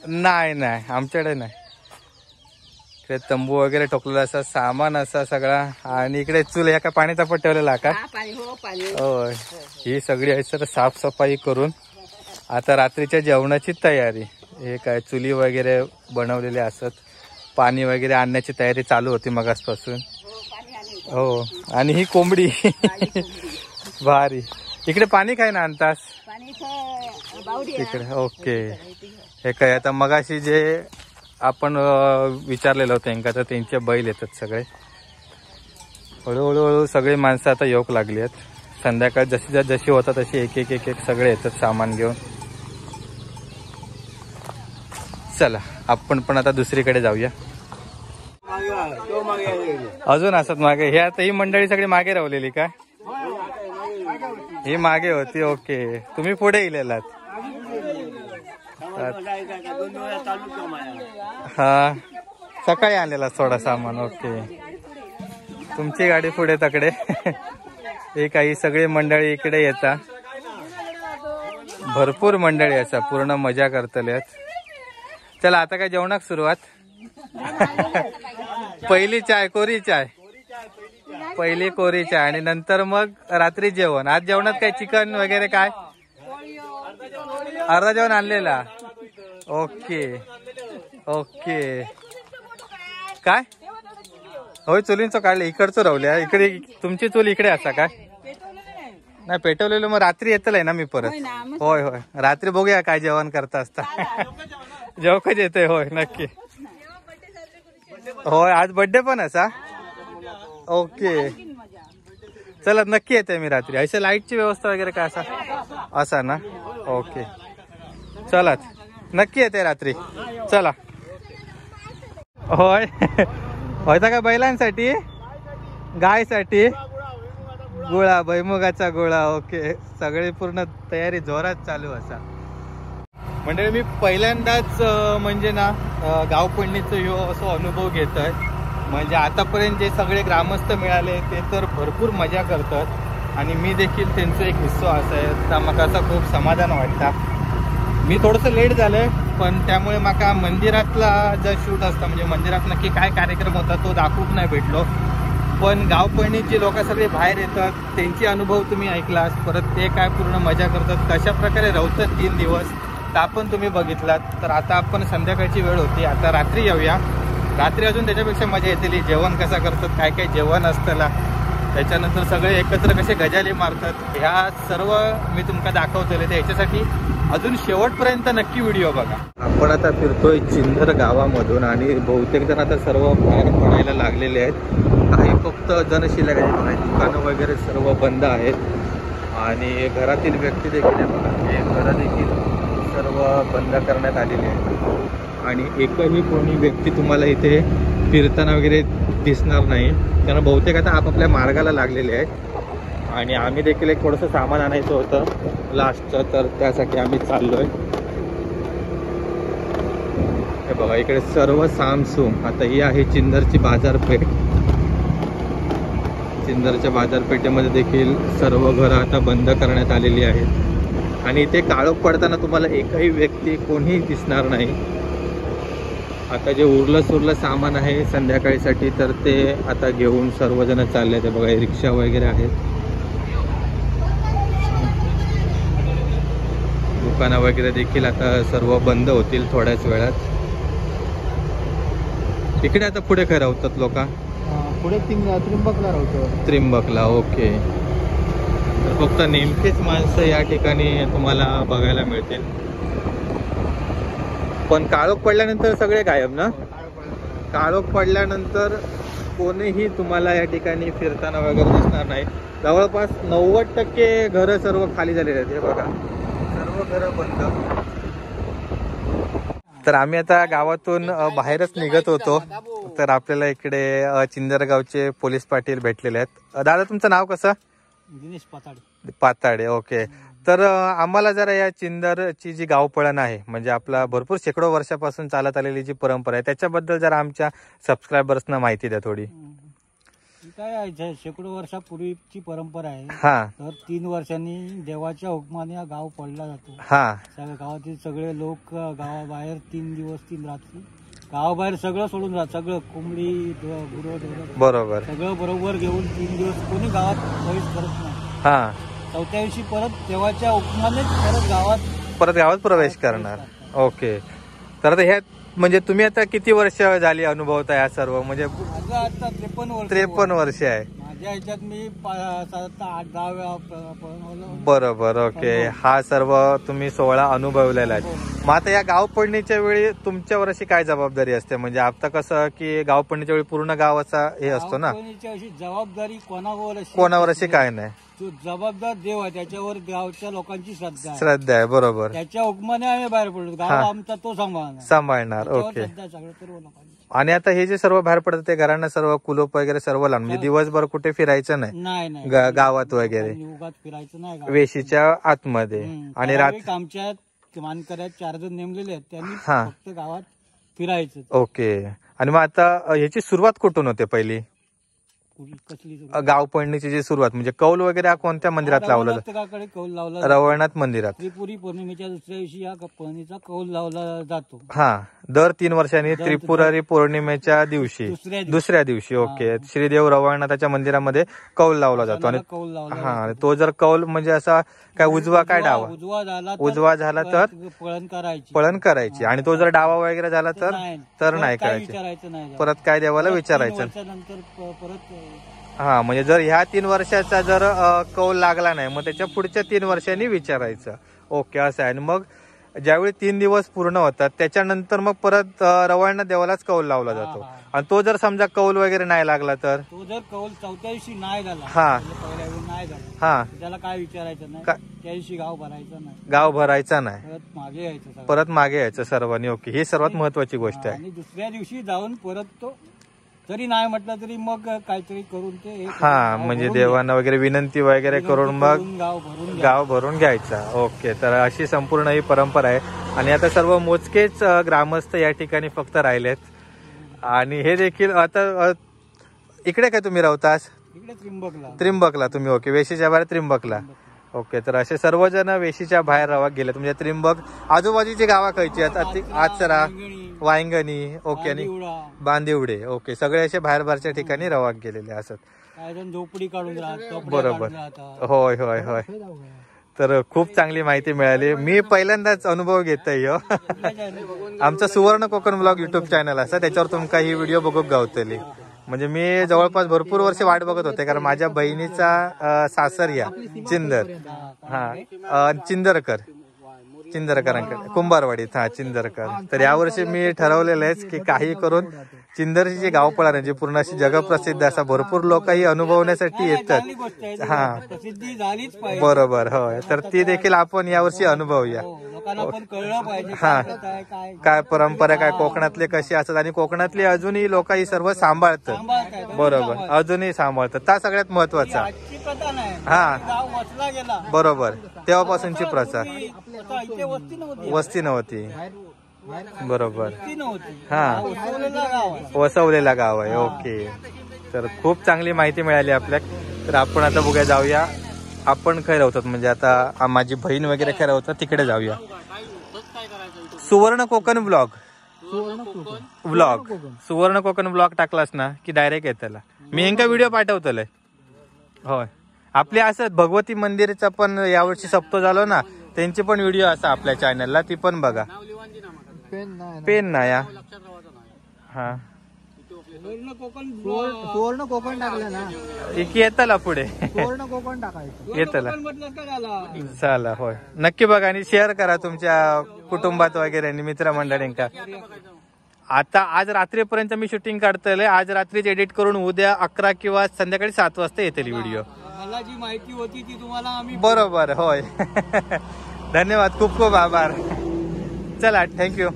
नाही नाही आमच्याकडे नाही. इकडे तंबू वगैरे ठोकलेला असा सामान असा सगळा आणि इकडे चूल एका पाणीचा पण ठेवलेला का. होय ही सगळी ऐसर साफसफाई करून आता रात्रीच्या जेवणाची तयारी. हे काय चुली वगैरे बनवलेले असत. पाणी वगैरे आणण्याची तयारी चालू होती मगासपासून. हो आणि ही कोंबडी भारी. इकडे पाणी काय ना आणतास इकडे. ओके हे काय आता मगाशी जे आपण विचारलेलं होतं त्यांना तर त्यांचे बैल येतात सगळे. हळूहळू सगळी माणसं आता येऊक लागली आहेत. संध्याकाळ जशी होता तशी एक एक एक एक सगळे येतात सामान घेऊन. चला आपण पण आता दुसरीकडे जाऊया. अजून असत मागे. हे आता ही मंडळी सगळी मागे राहिलेली का. ही मागे होती. ओके तुम्ही पुढे गेलेलात. हा सकाळी आणलेला थोडा सामान. ओके तुमची गाडी पुढे तकडे. हे काही सगळी मंडळी इकडे येतात. भरपूर मंडळी असा पूर्ण मजा करतले. चला आता काय जेवणाक सुरुवात. पहिली चाय कोरी चाय. पहिली कोरी चाय आणि नंतर मग रात्री जेवण. आज जेवणात काय चिकन वगैरे काय अर्धा जेवण आणलेला. ओके ओके काय होय चुलींच काढले इकडचं रावल्या. इकडे तुमची चूल इकडे असा काय नाही पेटवलेलं मग रात्री येतलंय ना मी परत. होय होय रात्री बघूया काय जेवण करता असता. जेवकच येते. होय नक्की. होय आज बर्थडे पण असा. ओके चला नक्की येते मी रात्री. अशा लाईटची व्यवस्था वगैरे काय असा ना. ओके चला नक्की येते रात्री. चला होय होता का बैलांसाठी गायसाठी गोळा भैमुगाचा गोळा. ओके सगळी पूर्ण तयारी जोरात चालू असा. म्हणजे मी पहिल्यांदाच म्हणजे ना गावपळणीचा ह्यो असं अनुभव घेत आहे. म्हणजे आतापर्यंत जे सगळे ग्रामस्थ मिळाले ते तर भरपूर मजा करतात आणि मी देखील त्यांचा एक हिस्सा असाय. तर म्हाका असं खूप समाधान वाटतं. मी थोडंसं लेट झालंय पण त्यामुळे म्हाका मंदिरातला जो शूट असता म्हणजे मंदिरात नक्की काय कार्यक्रम होता तो दाखवूक नाही भेटलो. पण गावपळणीची लोक सगळे बाहेर येतात त्यांचे अनुभव तुम्ही ऐकलात. परत ते काय पूर्ण मजा करतात कशा प्रकारे राहतात 3 दिवस तर आपण तुम्ही बघितलात. तर आता आपण संध्याकाळची वेळ होती. आता रात्री येऊया. रात्री अजून त्याच्यापेक्षा मजा येते. जेवण कसं करतात काय काय जेवण असतं त्याच्यानंतर सगळे एकत्र कसे गजाली मारतात ह्या सर्व मी तुमका दाखवतले. तर याच्यासाठी अजून शेवटपर्यंत नक्की व्हिडिओ बघा. आपण आता फिरतोय चिंधर गावामधून आणि बहुतेक जण आता सर्व बाहेर पडायला लागलेले आहेत. काही फक्त जनशिलाग आहेत. दुकानं वगैरे सर्व बंद आहेत आणि घरातील व्यक्ती देखील आहे बघा, हे घरं देखील सर्व बंद करण्यात आलेली आहे आणि एकही कोणी व्यक्ती तुम्हाला इथे फिरताना वगैरे दिसणार नाही, कारण बहुतेक आता आपापल्या मार्गाला लागलेले आहेत. आणि आम्ही देखील एक थोडंसं सामान आणायचं होतं लास्टचं, तर त्यासाठी आम्ही चाललोय. हे बघा इकडे सर्व सामसूम. आता ही आहे चिंदरची बाजारपेठ. चिंदरच्या बाजारपेठेमध्ये देखील सर्व घरं आता बंद करण्यात आलेली आहेत आणि इथे काळोख पडताना तुम्हाला एकही व्यक्ती कोणीही दिसणार नाही. आता जे उरलं सुरलं सामान आहे संध्याकाळीसाठी, तर ते आता घेऊन सर्वजण चालले. ते बघा रिक्षा वगैरे आहेत, दुकानं वगैरे देखील आता सर्व बंद होतील थोड्याच वेळात. तिकडे आता पुढे काय राहतात लोक? पुढे त्रिंबकला राहतो. त्रिंबकला, ओके. तर फक्त नेमकेच माणसं या ठिकाणी तुम्हाला बघायला मिळतील. पण काळोख पडल्यानंतर सगळे गायब ना? काळोख पडल्यानंतर कोणीही तुम्हाला या ठिकाणी फिरताना वगैरे दिसणार नाही. जवळपास 90% घरं सर्व खाली झालेली आहेत. हे बघा सर्व घरं बंद. तर आम्ही आता गावातून बाहेरच निघत होतो, तर आपल्याला इकडे चिंदरगावचे पोलीस पाटील भेटलेले आहेत. दादा तुमचं नाव कसं? दिनेश पाताडे. पाताडे, ओके. तर आम्हाला जरा या चिंदरची जी गावपळण आहे, म्हणजे आपला भरपूर शेकडो वर्षापासून चालत आलेली जी परंपरा आहे, त्याच्याबद्दल जरा आमच्या सबस्क्रायबर्सना माहिती द्या थोडी. काय आहे, शेकडो वर्षापूर्वीची परंपरा आहे. हा. तर 3 वर्षांनी देवाच्या हुकमाने हा गाव पडला जातो. हा. सगळ्या गावातील सगळे लोक गावाबाहेर 3 दिवस 3 रात्री गावाबाहेर सगळं सोडून राहत. सगळं कोंबडी गुरं बरोबर सगळं बरोबर घेऊन 3 दिवस कोणी गावात प्रवेश करत नाही. हा. चौथ्या दिवशी परत देवाच्या हुकमानेच परत गावात प्रवेश करणार. ओके. तर आता ह्या म्हणजे तुम्ही आता किती वर्ष झाली अनुभवता या सर्व? म्हणजे आता 53 वर्ष आहे. माझ्या ह्याच्यात मी 8-10 वेळा. बरोबर, ओके. हा सर्व तुम्ही 16 अनुभवलेला आहे. मग आता या गावपडणीच्या वेळी तुमच्यावर अशी काय जबाबदारी असते? म्हणजे आता कसं की गावपडणीच्या वेळी पूर्ण गावाचा हे असतो ना, अशी जबाबदारी कोणावर अशी काय नाही. जो जबाबदार देव आहे त्याच्यावर गावच्या लोकांची श्रद्धा आहे. बरोबर. त्याच्या हुकमाने आम्ही बाहेर पडलो. गाव आमचा तो सांभाळणार. ओके. आणि आता हे जे सर्व बाहेर पडतात ते घरांना सर्व कुलूप वगैरे सर्व लावून, म्हणजे दिवसभर कुठे फिरायचं नाही गावात वगैरे, फिरायचं नाही वेशीच्या आतमध्ये. आणि आमच्या मानकऱ्यात 4 जण नेमलेले आहेत, त्यांनी फक्त गावात फिरायचं. ओके. आणि मग आता ह्याची सुरुवात कुठून होते पहिली? गाव पडणीची जी सुरुवात म्हणजे कौल वगैरे कोणत्या मंदिरात लावलं? कौल लावला रवळनाथ मंदिरात. त्रिपुरी पौर्णिमेच्या दुसऱ्या दिवशी या पौर्णिमेचा कौल लावला जातो. हा, दर 3 वर्षांनी त्रिपुरारी पौर्णिमेच्या दिवशी दुसऱ्या दिवशी. ओके. श्रीदेव रवळनाथाच्या मंदिरामध्ये कौल लावला जातो. आणि हा, तो जर कौल म्हणजे असा काय उजवा काय डावा? उजवा झाला तर पळण करायची. आणि तो जर डावा वगैरे झाला तर नाही करायची. परत काय देवाला विचारायचं. हा, म्हणजे जर ह्या 3 वर्षाचा जर कौल लागला नाही मग त्याच्या पुढच्या 3 वर्षांनी विचारायचं. ओके, असं आहे. आणि मग ज्यावेळी 3 दिवस पूर्ण होतात त्याच्यानंतर मग परत रवळनाथ देवालाच कौल लावला जातो. आणि तो जर समजा कौल वगैरे नाही लागला तर? तो जर कौल चौथ्या दिवशी नाही झाला, पहिल्या वेळी नाही झाला, हा, त्याला काय विचारायचं नाही. त्या दिवशी गाव भरायचा नाही. परत मागे यायचं. परत मागे यायचं सर्वांनी. ओके, ही सर्वात महत्वाची गोष्ट आहे. आणि दुसऱ्या दिवशी जाऊन परत तो जरी नाही म्हटलं तरी मग काहीतरी करून ते हा, म्हणजे देवांना वगैरे विनंती वगैरे करून मग गाव भरून घ्यायचा. ओके. तर अशी संपूर्ण ही परंपरा आहे. आणि आता सर्व मोजकेच ग्रामस्थ या ठिकाणी फक्त राहिलेत. आणि हे देखील आता इकडे काय तुम्ही राहतास? त्रिंबकला तुम्ही. ओके. वेशीच्या बाहेर त्रिंबकला. ओके. तर असे सर्वजण वेशीच्या बाहेर रवा गेलेत. म्हणजे त्रिंबक आजूबाजूची गावा खायची आहेत? आचरा, वांगणी, ओके, आणि बांदिवडे. ओके. सगळे असे बाहेरच्या ठिकाणी रवा गेलेले असत. झोपडी काढून राहतात. बरोबर. होय होय होय. तर खूप चांगली माहिती मिळाली. मी पहिल्यांदाच अनुभव घेतोय. आमचा सुवर्ण कोकण ब्लॉग युट्यूब चॅनल असा, त्याच्यावर तुमका ही व्हिडिओ बघूक गावतली. म्हणजे मी जवळपास भरपूर वर्ष वाट बघत होते, कारण माझ्या बहिणीचा सासर या चिंदर, हा, चिंदरकर चिंदरकरांकडे कुंभारवाडीत. हा चिंदरकर. तर यावर्षी मी ठरवलेलं आहे की काही करून चिंदरची जी गावपळा आहे जी पूर्ण अशी जगप्रसिद्ध असा भरपूर लोक ही अनुभवण्यासाठी येतात. हा प्रसिद्धी झालीच पाहिजे. बरोबर होय. तर ती देखील आपण यावर्षी अनुभवूया. लोकांना पण कळलं पाहिजे हा काय काय काय परंपरा काय कोकणातले कशी असतात आणि कोकणातली अजूनही लोक ही सर्व सांभाळतात. बरोबर अजूनही सांभाळतात. त्या सगळ्यात महत्वाचा. आजची प्रथा नाही. हा गाव वसला गेला बरोबर तेव्हापासूनची प्रथा. आता इथे वस्ती नव्हती. वस्ती नव्हती. बरोबर वस्ती नव्हती. हा वसवलेला गाव आहे. वसवलेला गाव आहे. ओके. तर खूप चांगली माहिती मिळाली आपल्याला. तर आपण आता बघूया जाऊया आपण खैर होतात म्हणजे आता माझी बहीण वगैरे खैर होतात तिकडे जाऊया. सुवर्ण कोकण ब्लॉग सुवर्ण कोकण ब्लॉग टाकलास ना की डायरेक्ट येतला. मी यांका व्हिडिओ पाठवतले. होय आपले असं भगवती मंदिरचा पण यावर्षी सप्तो झालो ना त्यांची पण व्हिडिओ असा आपल्या चॅनलला ती पण बघा. पेन ना या हा सुवर्ण कोकण टाकलं ना एक येतला पुढे सुवर्ण कोकण टाकायचं. येतला चला होय नक्की बघा आणि शेअर करा तुमच्या कुटुंबात वगैरे आणि मित्रमंडळींका. आता आज रात्रीपर्यंत मी शूटिंग काढतोय. आज रात्रीच एडिट करून उद्या 11 किंवा संध्याकाळी 7 वाजता येतील व्हिडिओ. मला जी माहिती होती ती तुम्हाला आम्ही बरोबर होय. धन्यवाद खूप खूप आभार. चला थँक्यू.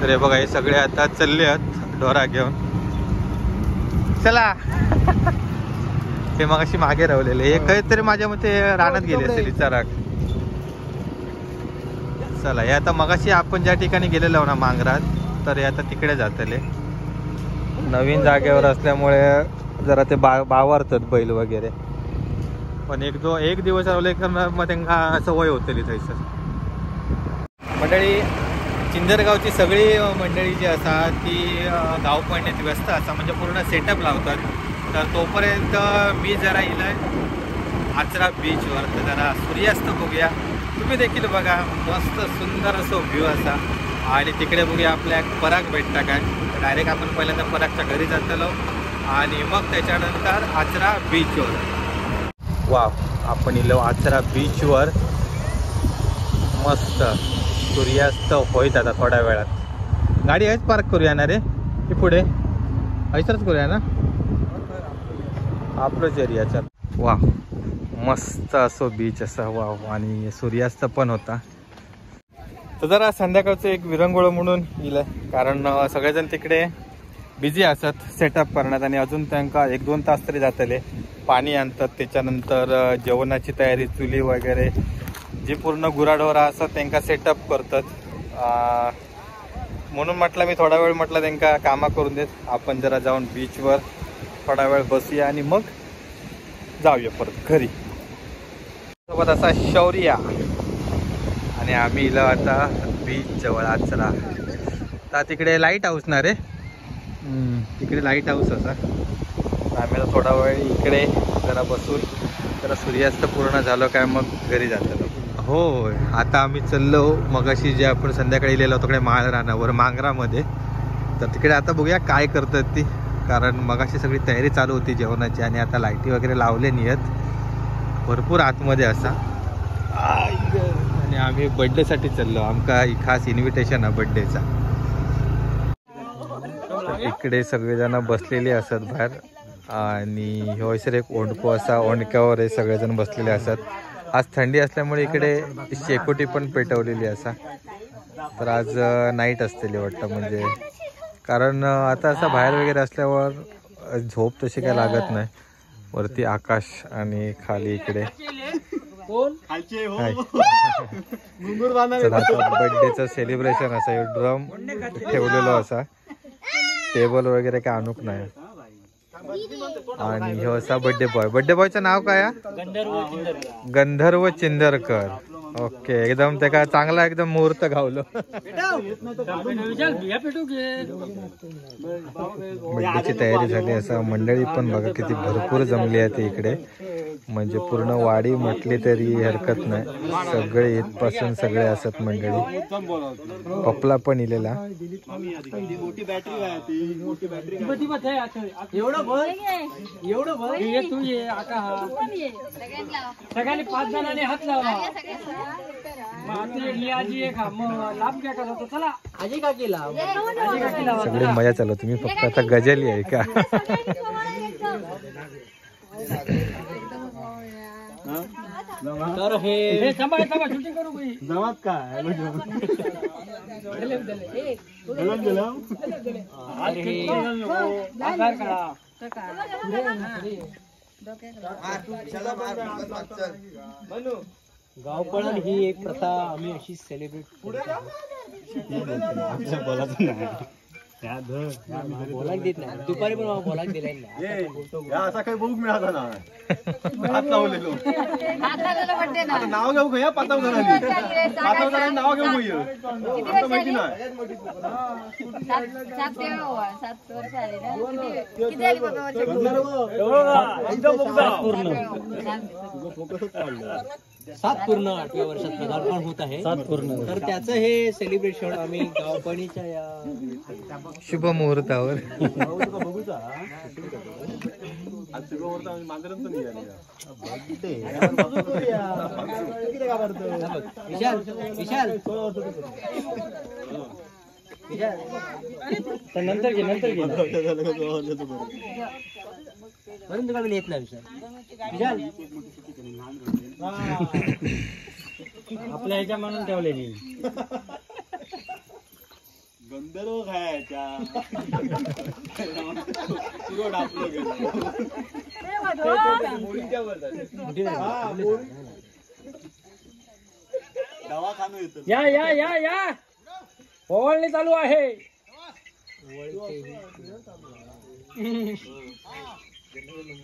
तर हे बघा हे सगळे आता चालले आहेत ढोरा घेऊन. चला हे मग अशी मागे रावलेले हे काहीतरी माझ्या मते रानात गेले असेल विचाराक. चला हे आता मगाशी आपण ज्या ठिकाणी गेलेलो ना मांगरात तर हे आता तिकडे जातले. नवीन जागेवर असल्यामुळे जरा ते बावारतात बैल वगैरे. पण एक दिवस रावले मग त्यांना सवय होतली थंयसर. मंडळी चिंदरगावची सगळी मंडळी जी असतात ती गाव पडण्यात व्यस्त असतात म्हणजे पूर्ण सेटअप लावतात. तर तोपर्यंत मी जरा येईल आचरा बीचवर तर जरा सूर्यास्त बघूया. तुम्ही देखील बघा मस्त सुंदर असो व्ह्यू असा. आणि तिकडे बघूया आपल्या पराग भेटता काय. डायरेक्ट आपण पहिल्यांदा परागच्या घरी जातलो आणि मग त्याच्यानंतर आचरा बीचवर. वा आपण इलो आचरा बीचवर. मस्त सूर्यास्त होईत आता थोड्या वेळात. गाडी आहेच पार्क करूया ना रे की पुढे ऐसरच करूया ना आपलंच एरियाचा. वा मस्त असो बीच असा. वा आणि सूर्यास्त पण होता. तर जरा संध्याकाळचं एक विरंगुळ म्हणून येईल कारण सगळेजण तिकडे बिझी असतात सेटअप करण्यात आणि अजून त्यांना 1-2 तास तरी जातले. पाणी आणतात त्याच्यानंतर जेवणाची तयारी चुली वगैरे जी पूर्ण गुराढोरा असतात त्यांना सेटअप करतात. म्हणून म्हटलं मी थोडा वेळ म्हटलं त्यांना कामा करून देत. आपण जरा जाऊन बीचवर थोडा वेळ बसूया आणि मग जाऊया परत घरी. सोबत असा शौर्या आणि आम्ही इला आता बीच जवळ आचरा. तर तिकडे लाईट हाऊस ना रे तिकडे लाईट हाऊस असा. आम्ही थोडा वेळ इकडे जरा बसून जरा सूर्यास्त पूर्ण झालं काय मग घरी जातो. हो आता आम्ही चाललो मगाशी जे आपण संध्याकाळी लिहिलं होतं तिकडे माळ रानावर मांगरामध्ये. तर तिकडे आता बघूया काय करतात ती कारण मगाशी सगळी तयारी चालू होती जेवणाची आणि आता लाईटी वगैरे लावले नाहीत भरपूर आतमध्ये असा. आणि आम्ही बर्थडेसाठी चाललो. आमका खास इन्व्हिटेशन आहे बर्थडेचा. इकडे सगळेजण बसलेले असतात बाहेर आणि होयसर एक ओंडको असा ओंडक्यावर हे सगळेजण बसलेले असतात. आज थंडी असल्यामुळे इकडे शेकोटी पण पेटवलेली असा. तर आज नाईट असतेली वाटतं म्हणजे कारण आता असं बाहेर वगैरे असल्यावर झोप तशी काय लागत नाही. वरती आकाश आणि खाली इकडे बर्थडेचं सेलिब्रेशन असा ड्रम ठेवलेलो असा. टेबल वगैरे काय आणूक नाही. आणि हे असा बर्थडे बॉयचं नाव काय गंधर्व चिंदरकर. ओके एकदम ते काय चांगला एकदम मुहूर्त घावलो. बर्थडेची तयारी झाली असं. मंडळी पण बघा किती भरपूर जमली आहे ती इकडे म्हणजे पूर्ण वाडी म्हटली तरी हरकत नाही. सगळे इथपासून सगळे असत मंडळी. पपला पण इलेला सगळ्यांनी 5 जणांनी हात लावा. आजी का केला सगळे मजा चालू तुम्ही फक्त आता गजली आहे का तर हे शूटिंग करू जमात काय गावपळण ही एक प्रथा आम्ही अशी सेलिब्रेट बोलाक देत नाही दुपारी पण बोलाक दिलाय नाही असा काही बुक मिळाला ना हात लावलेलो आता नाव घेऊ का या पाताव जणांनी नाव घेऊ का माहिती नाही सात पूर्ण 8व्या वर्षात पदार्पण होत आहे तर त्याचं हे सेलिब्रेशन आम्ही गावपणीच्या या शुभ मुहूर्तावर विशाल विशाल नंतर घे परंतु का येत नाही विशाल आपल्या ह्याच्या म्हणून ठेवलेली गंधर्व खायच्या दवाखाना येतो या या या या ओवाळणी चालू आहे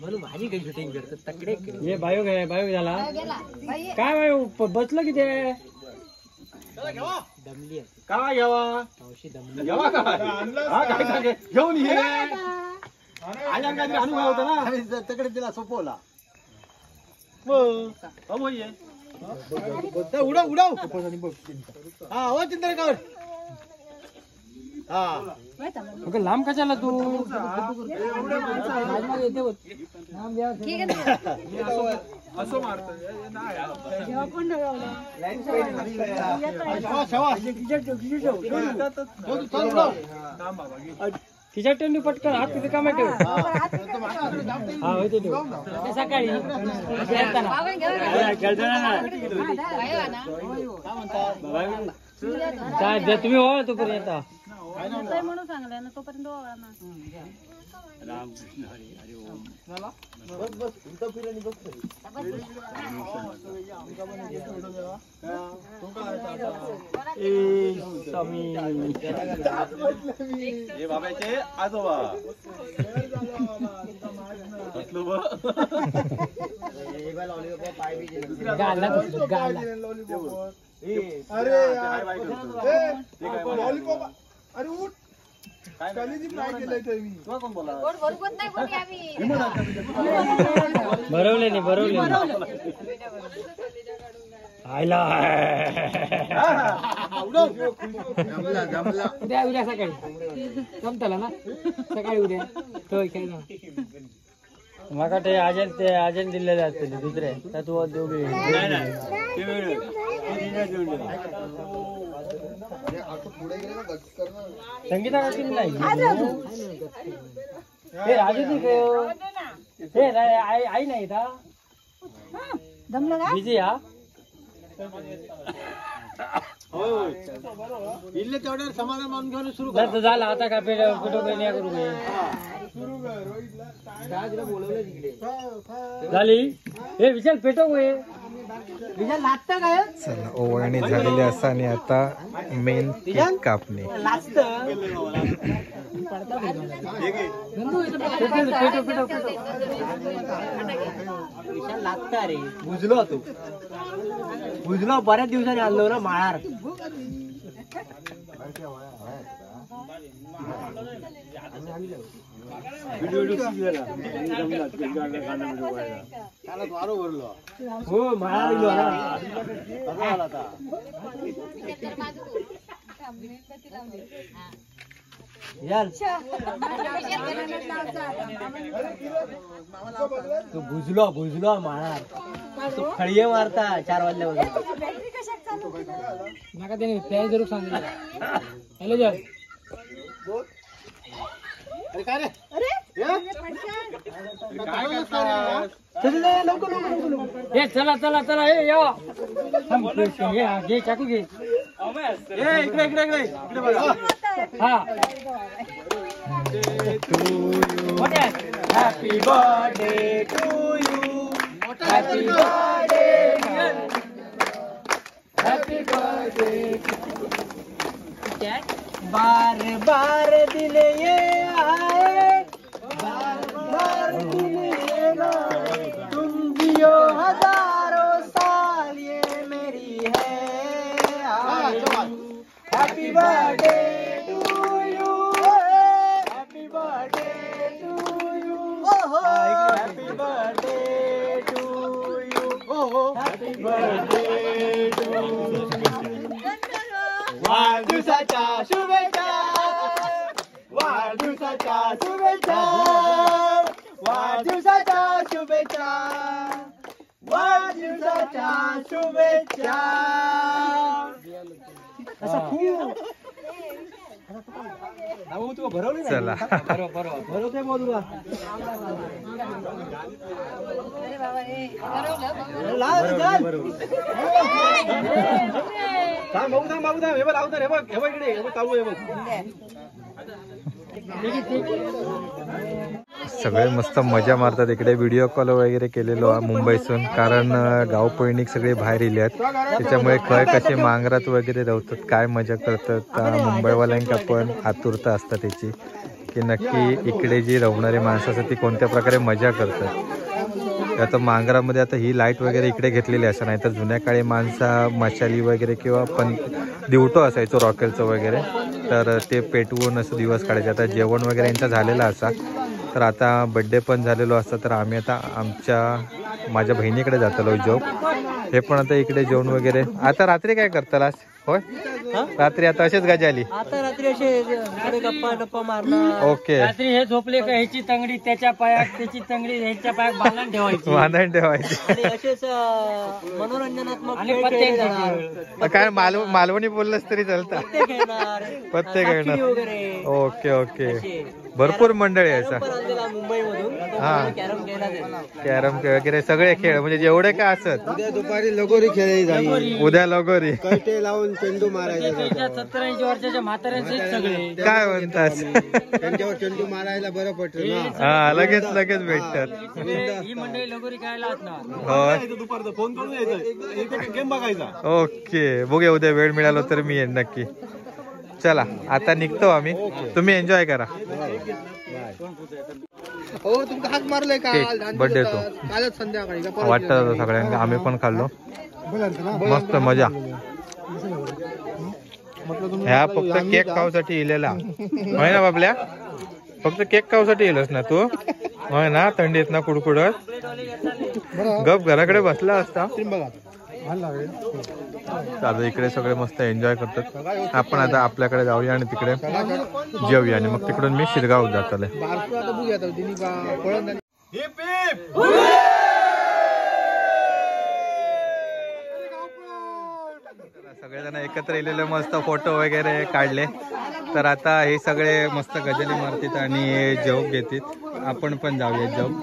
म्हणून माझी काही शूटिंग करतात तकडे हे बायोग आहे बायोग झाला काय बायोग बसलं की ते दमली आहे काय घ्यावा मावशी दमली घ्यावा काय घेऊन ये आणि काहीतरी अनुभव होता ना तिकडे तिला सोपवला उडव उडव हा हो चिंतनकर हा लांब कशाला तू असं मारत तिच्या टेंडी पटकन हात तिथे कामात ठेव हा होते सकाळी तुम्ही ओळख तोपर्यंत म्हणून सांगलाय ना तोपर्यंत ओळा ना रामकृष्ण हरी हरी ओम हे बाबाचे आजोबा लॉलीपॉप अरे उठ भरवले नाही भरवले आयला उद्या उद्या सकाळी जमताला ना सकाळी उद्या तो मग ते आजन दिलेले असते दुसरे तू दोघे संगीता का नाही हे राजू हे आई नाही था बिझी हा इल्ले तेवढ्या समाधान मानून घेऊन सुरू झालं आता का पेटो करू झाली हे विशाल पेटो विशाल लागतं काय चला ओवाळणी झालेली असता आणि आता मेन केक कापणे विशाल लागता रे बुजलो तू बुजलो बऱ्याच दिवसांनी आणलो ना माळार हो माळार तू बुजलो माळार तू खळीये मारता 4 वाजल्यापासून नका त्याने प्याय जरूर सांगितलं. हॅलो जय अरे काय रे काय करता हे चला चला चला हे या घे चाकू घे इकडे इकडे इकडे इकडे बघा हा happy birthday to you happy birthday happy birthday बार बार दिल ये आए बार बार दिल ये ना तुम जियो हजारों साल ये मेरी है happy birthday to you happy birthday to you happy birthday to you happy birthday to वाढदिवसाच्या शुभेच्छा वाढदिवसाच्या शुभेच्छा वाढदिवसाच्या शुभेच्छा वाढदिवसाच्या शुभेच्छा असा खूप तू भरवली चला भरवते बोलू अरे बाबा हे थांब हे बघ लावतात हे बघ इकडे हे बघ चालू हे बघ सगळे मस्त मजा मारतात इकडे. व्हिडिओ कॉल वगैरे केलेलो मुंबईतून, कारण गाव पैणिक सगळे बाहेर इले आहेत, त्याच्यामुळे खय कसे मांगरात वगैरे राहतात, काय मजा करतात. मुंबईवाल्यांका पण आतुरता असतात त्याची की नक्की इकडे जी राहणारी माणसं असतात ती कोणत्या प्रकारे मजा करतात. आता मांगरामध्ये आता ही लाईट वगैरे इकडे घेतलेली असं नाही तर जुन्या काळी माणसा मशाली वगैरे किंवा पण दिवटो असायचो रॉकेलचं वगैरे, तर ते पेटवून असं दिवस काढायचे. आता जेवण वगैरे यांचा झालेला असा, तर आता बड्डे पण झालेलो असता, तर आम्ही आता माझ्या बहिणीकडे जातलो जॉब. हे पण आता इकडे जेवण वगैरे. आता रात्री काय करतालास? होय रात्री आता असेच गजाली आता रात्री असे गप्पा टप्पा मारणार. ओके. रात्री हे झोपले का ह्याची तंगडी त्याच्या पायात, त्याची तंगडी ह्याच्या पायात बांधून ठेवायची बांधून ठेवायची. आणि असेच मनोरंजनात्मक आणि खेळ पत्ते खेळले जाणार. काय मालवणी बोललंस तरी चालतं. पत्ते खेळणार पत्ते खेळणार. सापशिडी वगैरे ओके ओके. भरपूर मंडळी आहे असा. मुंबईमधून हा. कॅरम खेळला जाईल. कॅरम वगैरे सगळे खेळ म्हणजे जेवढे काय असत. उद्या दुपारी लगोरी खेळली जाईल, उद्या लगोरी. कटे लावून चेंडू मारायचा, 70-80 वर्षाच्या म्हाताऱ्यांचे सगळे काय म्हणतास? त्यांच्यावर चेंडू मारायला बरं पडतं ना. हा लगेच भेटतात. ही मंडळी लगोरी खेळायला असणार. होय दुपारचं फोन करून यायचं, गेम बघायचा. ओके. बघूया उद्या वेळ मिळालो तर मी येईन नक्की. चला आता निघतो आम्ही, तुम्ही एन्जॉय करा. हो तुमचा हात मारलाय का? बर्थडे तो कालच संध्याकाळी वाटतं सगळ्यांना. आम्ही पण खाल्लो, मस्त मजा. ह्या फक्त केक खाऊसाठी इलेला होय ना बाबल्या? फक्त केक खाऊसाठी येलस ना तू? होय ना, थंडीत ना कुडकुडत गप घराकडे बसला असता. आता इकडे सगळे मस्त एन्जॉय करतात. आपण आता आपल्याकडे जाऊया आणि तिकडे जेऊया आणि मग तिकडून मी शिरगाव जातले. सगळेजण एकत्र येलेले मस्त फोटो वगैरे काढले. तर आता हे सगळे मस्त गजली मारतात आणि जेवून घेतात. आपण पण जाऊया जेवून.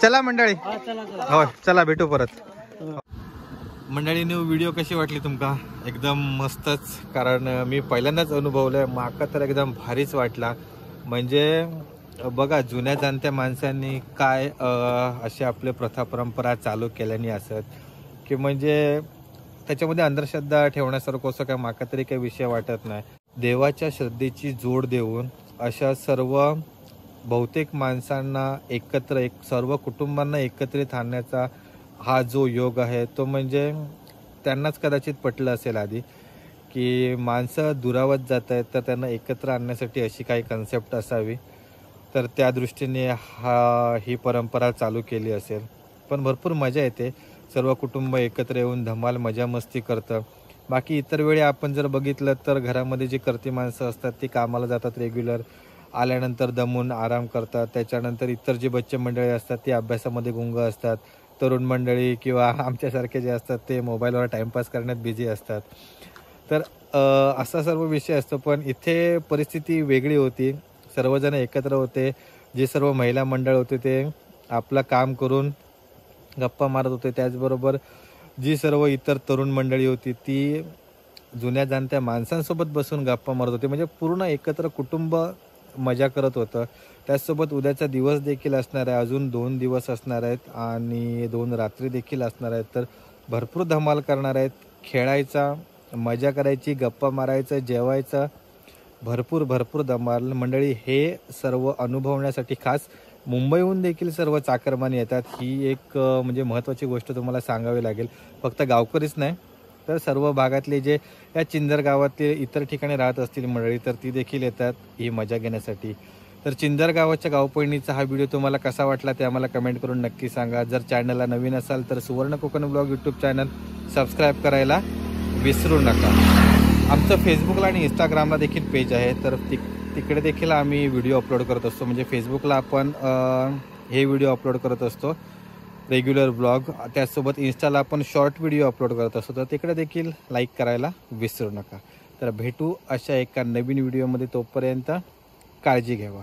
चला मंडळी. हो चला भेटू परत. मंडळीने व्हिडिओ कशी वाटली तुमका? एकदम मस्तच, कारण मी पहिल्यांदाच अनुभवलंय. माका तर एकदम भारीच वाटला. म्हणजे बघा जुन्या जाणत्या माणसांनी काय असे आपले प्रथा परंपरा चालू केल्याने असत की म्हणजे त्याच्यामध्ये अंधश्रद्धा ठेवण्यासारखं असं काय माका तरी काही विषय वाटत नाही. देवाच्या श्रद्धेची जोड देऊन अशा सर्व बहुतेक माणसांना एकत्र सर्व कुटुंबांना एकत्रित आणण्याचा हा जो योग आहे तो म्हणजे त्यांनाच कदाचित पटलं असेल आधी की माणसं दुरावत जात आहेत तर त्यांना एकत्र आणण्यासाठी अशी काही कन्सेप्ट असावी. तर त्या दृष्टीने ही परंपरा चालू केली असेल. पण भरपूर मजा येते. सर्व कुटुंब एकत्र येऊन धमाल मजा मस्ती करतं. बाकी इतर वेळी आपण जर बघितलं तर घरामध्ये जी करती माणसं असतात ती कामाला जातात रेग्युलर, आल्यानंतर दमून आराम करतात. त्याच्यानंतर इतर जी बच्चे मंडळी असतात ती अभ्यासामध्ये गुंग असतात. तरुण मंडळी किंवा आमच्यासारखे जे असतात ते मोबाईलवर टाईमपास करण्यात बिझी असतात. तर असा सर्व विषय असतो. पण इथे परिस्थिती वेगळी होती. सर्वजण एकत्र होते. जे सर्व महिला मंडळ होते ते आपलं काम करून गप्पा मारत होते. त्याचबरोबर जी सर्व इतर तरुण मंडळी होती ती जुन्या जाणत्या माणसांसोबत बसून गप्पा मारत होते. म्हणजे पूर्ण एकत्र कुटुंब मजा करत होतं. त्याचसोबत उद्याचा दिवस देखील असणार आहे. अजून 2 दिवस असणार आहेत आणि 2 रात्री देखील असणार आहेत. तर भरपूर धमाल करणार आहेत. खेळायचा, मजा करायची, गप्पा मारायचं, जेवायचं, भरपूर धमाल. मंडळी हे सर्व अनुभवण्यासाठी खास मुंबईहून देखील सर्व चाकरमानी येतात. ही एक म्हणजे महत्त्वाची गोष्ट तुम्हाला सांगावी लागेल. फक्त गावकरीच नाही तर सर्व भागातले जे या चिंदर गावातले इतर ठिकाणी राहत असतील मंडळी तर ती देखील येतात ही मजा घेण्यासाठी. तर चिंदर गावाच्या गावपळणीचा हा व्हिडिओ तुम्हाला कसा वाटला ते आम्हाला कमेंट करून नक्की सांगा. जर चॅनलला नवीन असाल तर सुवर्ण Konkan blog YouTube channel subscribe करायला विसरू नका. आमचं फेसबुकला आणि इंस्टाग्रामला देखील पेज आहे तर तिकडे देखील आम्ही व्हिडिओ अपलोड करत असतो. म्हणजे फेसबुकला आपण हे व्हिडिओ अपलोड करत असतो रेग्युलर ब्लॉग. त्याचसोबत इंस्टाला आपण शॉर्ट व्हिडिओ अपलोड करत असतो. तर तिकडे देखील लाईक करायला विसरू नका. तर भेटू अशा एका नवीन व्हिडिओमध्ये. तोपर्यंत काळजी घ्यावा.